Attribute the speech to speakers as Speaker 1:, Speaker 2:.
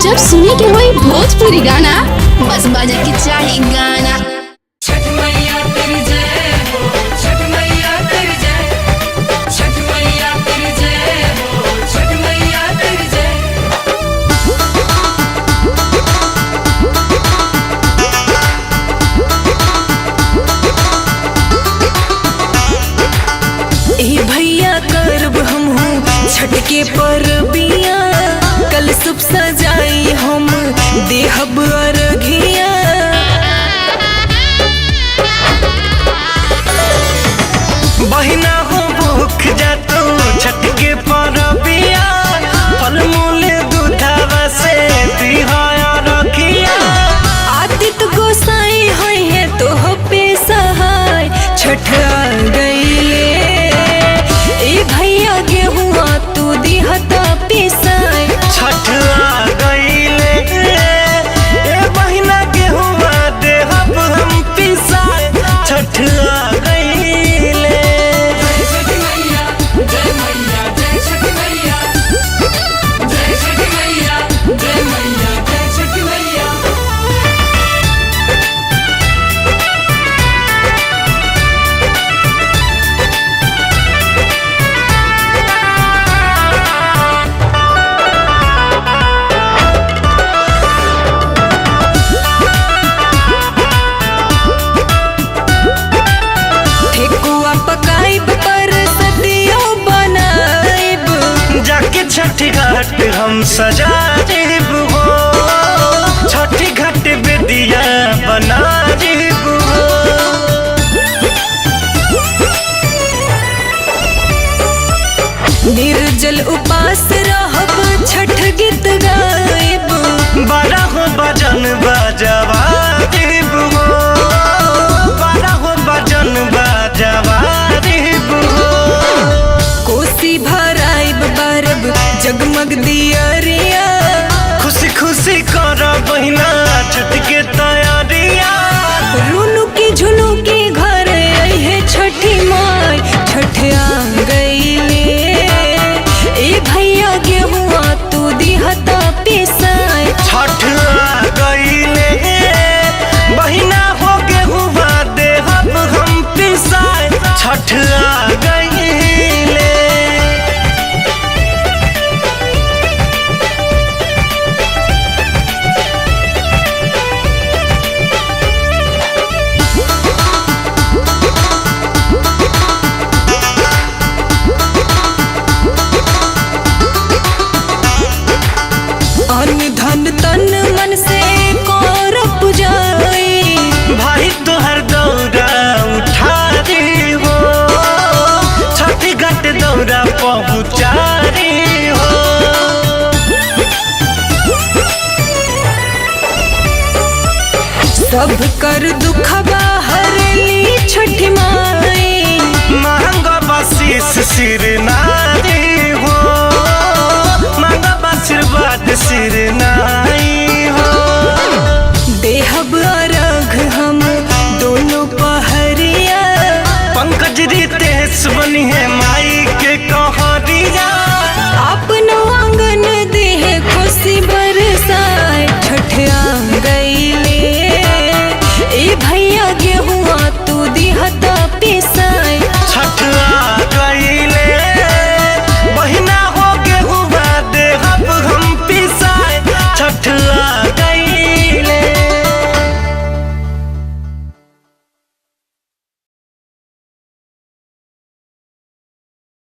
Speaker 1: जब सुने के होई भोजपुरी गाना बस बजे के चाही गाना।
Speaker 2: छठ मैया तेरी जय हो, छठ मैया तेरी जय, छठ मैया तेरी जय हो, छठ मैया तेरी जय।
Speaker 3: ए भैया करब हमहू छठ के परबिया, कल सुब सजाई हम देहब अरघिया।
Speaker 4: बहिना हो भूख जातो छठ के परबिया, फल मूल दूधवा से दिहाया रखिया।
Speaker 3: आदित गोसाई होई है तो हो पे सहाय, छठ आ गईले ए भैया गेहुआ तू दिहता पिसाई।
Speaker 4: छठ आ गईले ए बहिना गेहुआ देहब हम पिसाए। छठ आ गईले।
Speaker 2: जय छठ मैया, जय मैया, जय छठ मैया, जय छठ मैया, जय मैया, जय छठ मैया।
Speaker 3: ठेकुआ पकाइब पर सदियो बनाइब,
Speaker 4: जाके छठी घाट हम सजा देब हो, छठी घाट बेदिया बना देब हो।
Speaker 3: निर्जल उपास रहब छठ गीत गाइब।
Speaker 4: बड़ा हो बजन बजवा देब हो, बड़ा हो बजन बजवा देब हो।
Speaker 3: कोसी भराइब बरब जगमग दियरिया,
Speaker 4: खुशी खुशी कर बहिना छठ के तैयारिया।
Speaker 3: रुनु की झुनु की घर है छठी माई, छठ आ गईले ए भैया गेहुआ तू दिहता पिसाई।
Speaker 4: छठ आ गईले बहिना हो गेहुआ देहब हम पिसाए। छठ आ गईले।
Speaker 3: अन्न धन तन मन से कर पुजाई,
Speaker 4: भाई तोहर दौरा उठा दे हो, छठी घाट दौरा पहुँचा दे हो।
Speaker 3: सब कर दुखबा हरली छठी माई।
Speaker 4: महंगा बसीस सिर ना दे हो, महंगा आशीर्वाद सिर ना